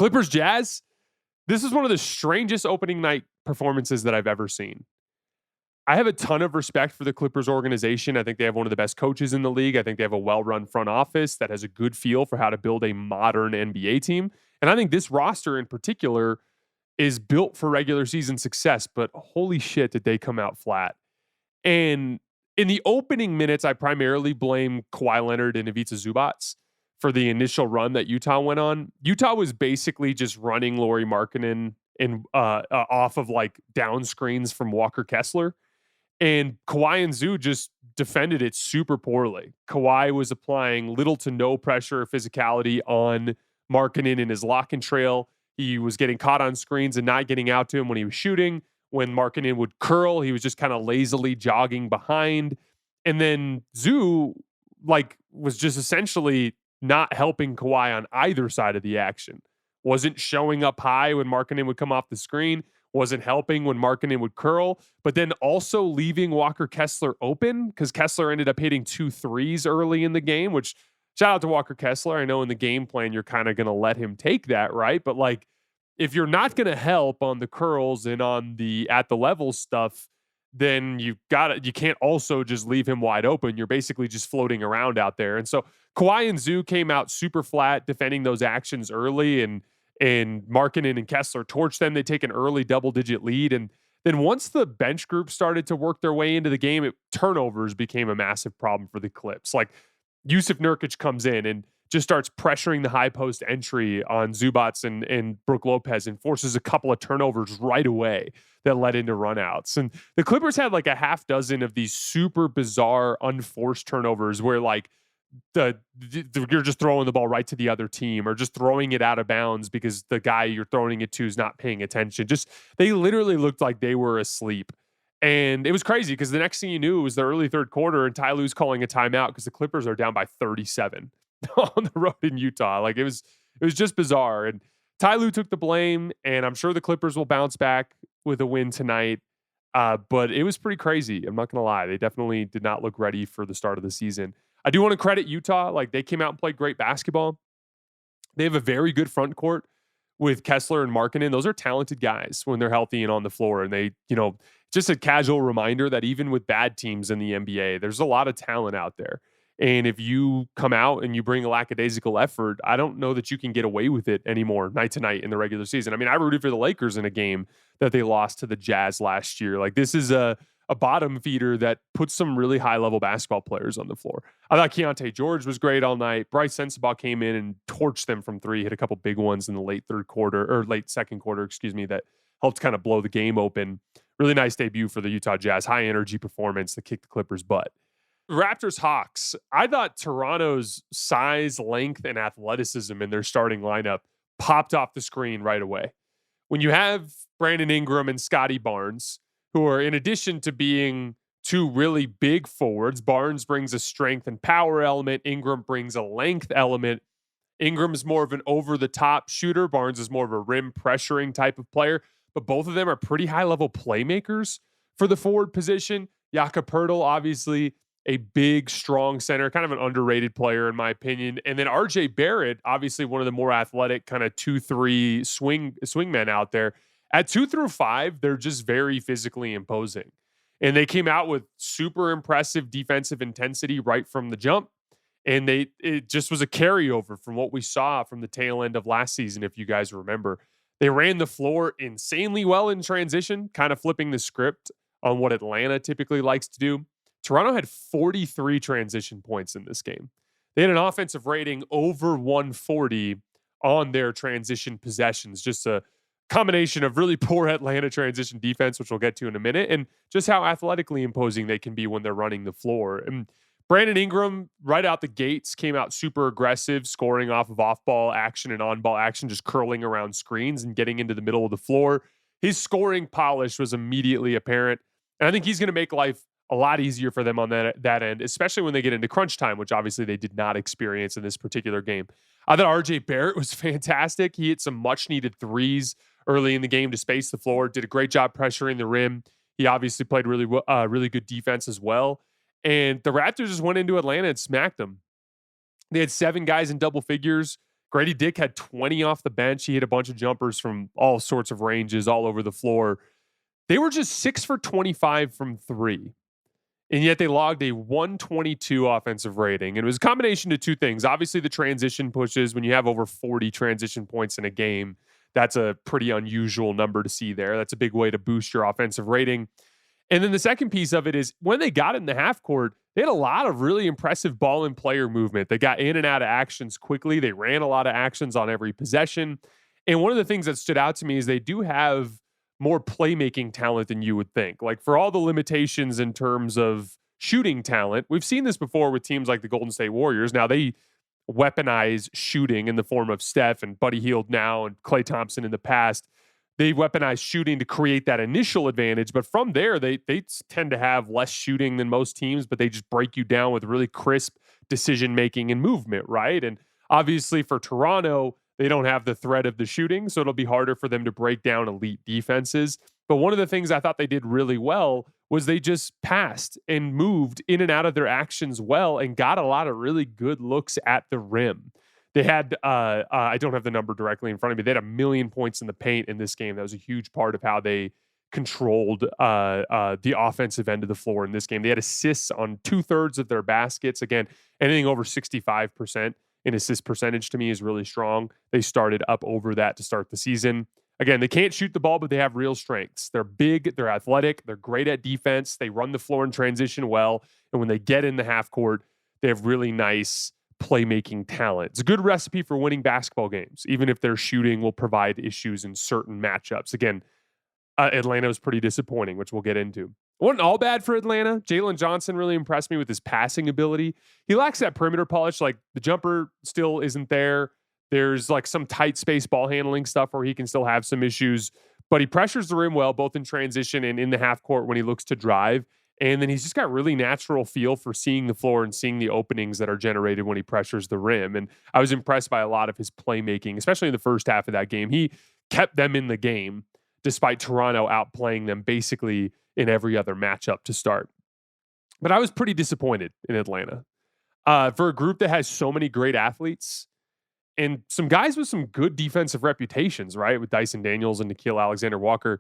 Clippers Jazz, this is one of the strangest opening night performances that I've ever seen. I have a ton of respect for the Clippers organization. I think they have one of the best coaches in the league. I think they have a well-run front office that has a good feel for how to build a modern NBA team. And I think this roster in particular is built for regular season success, but holy shit, did they come out flat. And in the opening minutes, I primarily blame Kawhi Leonard and Ivica Zubac for the initial run that Utah went on. Utah was basically just running Lauri Markkanen in off of like down screens from Walker Kessler. And Kawhi and Zoo just defended it super poorly. Kawhi was applying little to no pressure or physicality on Markkanen in his lock and trail. He was getting caught on screens and not getting out to him when he was shooting. When Markkanen would curl, he was just kind of lazily jogging behind. And then Zoo was just essentially not helping Kawhi on either side of the action. Wasn't showing up high when Markkanen would come off the screen. Wasn't helping when Markkanen would curl, but then also leaving Walker Kessler open because Kessler ended up hitting 2 threes early in the game, which shout out to Walker Kessler. I know in the game plan, you're kind of going to let him take that, right? But like, if you're not going to help on the curls and on the at the level stuff, then you can't also just leave him wide open. You're basically just floating around out there. And so Kawhi and Zoo came out super flat defending those actions early, and Markkanen and Kessler torched them. They take an early double-digit lead. And then once the bench group started to work their way into the game, turnovers became a massive problem for the Clips. Like, Yusuf Nurkic comes in and just starts pressuring the high post entry on Zubac and Brook Lopez and forces a couple of turnovers right away that led into runouts. And the Clippers had like a half dozen of these super bizarre, unforced turnovers where like you're just throwing the ball right to the other team or just throwing it out of bounds because the guy you're throwing it to is not paying attention. Just they literally looked like they were asleep. And it was crazy because the next thing you knew, it was the early third quarter and Ty Lue's calling a timeout because the Clippers are down by 37 on the road in Utah. Like it was just bizarre. And Ty Lue took the blame, and I'm sure the Clippers will bounce back with a win tonight. But it was pretty crazy. I'm not going to lie. They definitely did not look ready for the start of the season. I do want to credit Utah. Like, they came out and played great basketball. They have a very good front court with Kessler and Markkanen. Those are talented guys when they're healthy and on the floor. And they, just a casual reminder that even with bad teams in the NBA, there's a lot of talent out there. And if you come out and you bring a lackadaisical effort, I don't know that you can get away with it anymore night to night in the regular season. I mean, I rooted for the Lakers in a game that they lost to the Jazz last year. Like, this is a bottom feeder that puts some really high-level basketball players on the floor. I thought Keontae George was great all night. Bryce Sensabaugh came in and torched them from three, hit a couple big ones in the late second quarter, that helped kind of blow the game open. Really nice debut for the Utah Jazz. High-energy performance that kicked the Clippers' butt. Raptors Hawks. I thought Toronto's size, length, and athleticism in their starting lineup popped off the screen right away. When you have Brandon Ingram and Scotty Barnes, who are, in addition to being two really big forwards, Barnes brings a strength and power element. Ingram brings a length element. Ingram's more of an over-the-top shooter. Barnes is more of a rim pressuring type of player. But both of them are pretty high-level playmakers for the forward position. Jakob Poeltl, obviously a big, strong center, kind of an underrated player in my opinion. And then RJ Barrett, obviously one of the more athletic kind of 2-3 swingmen out there. At 2 through 5, they're just very physically imposing. And they came out with super impressive defensive intensity right from the jump. And it just was a carryover from what we saw from the tail end of last season, if you guys remember. They ran the floor insanely well in transition, kind of flipping the script on what Atlanta typically likes to do. Toronto had 43 transition points in this game. They had an offensive rating over 140 on their transition possessions. Just a combination of really poor Atlanta transition defense, which we'll get to in a minute, and just how athletically imposing they can be when they're running the floor. And Brandon Ingram, right out the gates, came out super aggressive, scoring off of off-ball action and on-ball action, just curling around screens and getting into the middle of the floor. His scoring polish was immediately apparent, and I think he's going to make life a lot easier for them on that end, especially when they get into crunch time, which obviously they did not experience in this particular game. I thought RJ Barrett was fantastic. He hit some much-needed threes early in the game to space the floor, did a great job pressuring the rim. He obviously played really good defense as well. And the Raptors just went into Atlanta and smacked them. They had 7 guys in double figures. Grady Dick had 20 off the bench. He hit a bunch of jumpers from all sorts of ranges all over the floor. They were just 6 for 25 from three. And yet they logged a 122 offensive rating. And it was a combination of two things. Obviously, the transition pushes. When you have over 40 transition points in a game, that's a pretty unusual number to see there. That's a big way to boost your offensive rating. And then the second piece of it is when they got in the half court, they had a lot of really impressive ball and player movement. They got in and out of actions quickly. They ran a lot of actions on every possession. And one of the things that stood out to me is they do have more playmaking talent than you would think. Like, for all the limitations in terms of shooting talent, we've seen this before with teams like the Golden State Warriors. Now they weaponize shooting in the form of Steph and Buddy Hield now and Klay Thompson in the past. They weaponize shooting to create that initial advantage, but from there they tend to have less shooting than most teams, but they just break you down with really crisp decision making and movement, right? And obviously for Toronto, they don't have the threat of the shooting, so it'll be harder for them to break down elite defenses. But one of the things I thought they did really well was they just passed and moved in and out of their actions well and got a lot of really good looks at the rim. They had, I don't have the number directly in front of me. They had 1 million points in the paint in this game. That was a huge part of how they controlled the offensive end of the floor in this game. They had assists on 2/3 of their baskets. Again, anything over 65% in assist percentage to me is really strong. They started up over that to start the season. Again, they can't shoot the ball, but they have real strengths. They're big, they're athletic, they're great at defense, they run the floor in transition well, and when they get in the half court, they have really nice playmaking talent. It's a good recipe for winning basketball games, even if their shooting will provide issues in certain matchups. Again, Atlanta was pretty disappointing, which we'll get into. It wasn't all bad for Atlanta. Jalen Johnson really impressed me with his passing ability. He lacks that perimeter polish. Like, the jumper still isn't there. There's like some tight space ball handling stuff where he can still have some issues, but he pressures the rim well, both in transition and in the half court when he looks to drive. And then he's just got really natural feel for seeing the floor and seeing the openings that are generated when he pressures the rim. And I was impressed by a lot of his playmaking, especially in the first half of that game. He kept them in the game despite Toronto outplaying them basically in every other matchup to start. But I was pretty disappointed in Atlanta. For a group that has so many great athletes and some guys with some good defensive reputations, right? With Dyson Daniels and Nickeil Alexander-Walker,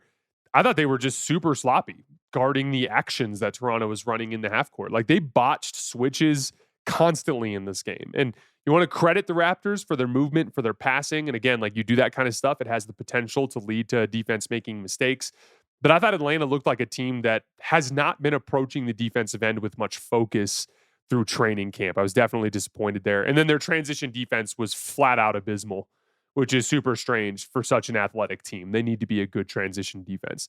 I thought they were just super sloppy guarding the actions that Toronto was running in the half court. Like, they botched switches constantly in this game. And you want to credit the Raptors for their movement, for their passing. And again, like, you do that kind of stuff, it has the potential to lead to defense making mistakes. But I thought Atlanta looked like a team that has not been approaching the defensive end with much focus through training camp. I was definitely disappointed there. And then their transition defense was flat out abysmal, which is super strange for such an athletic team. They need to be a good transition defense.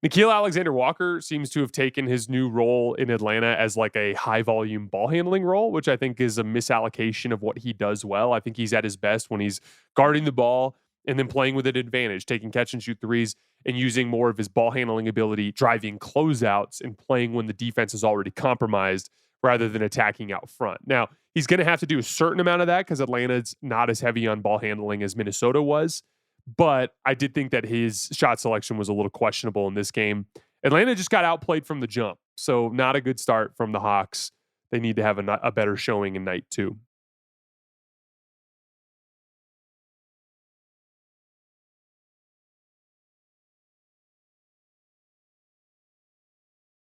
Nickeil Alexander-Walker seems to have taken his new role in Atlanta as like a high volume ball handling role, which I think is a misallocation of what he does well. I think he's at his best when he's guarding the ball and then playing with an advantage, taking catch and shoot threes and using more of his ball handling ability, driving closeouts and playing when the defense is already compromised rather than attacking out front. Now, he's going to have to do a certain amount of that because Atlanta's not as heavy on ball handling as Minnesota was. But I did think that his shot selection was a little questionable in this game. Atlanta just got outplayed from the jump. So not a good start from the Hawks. They need to have a better showing in night two.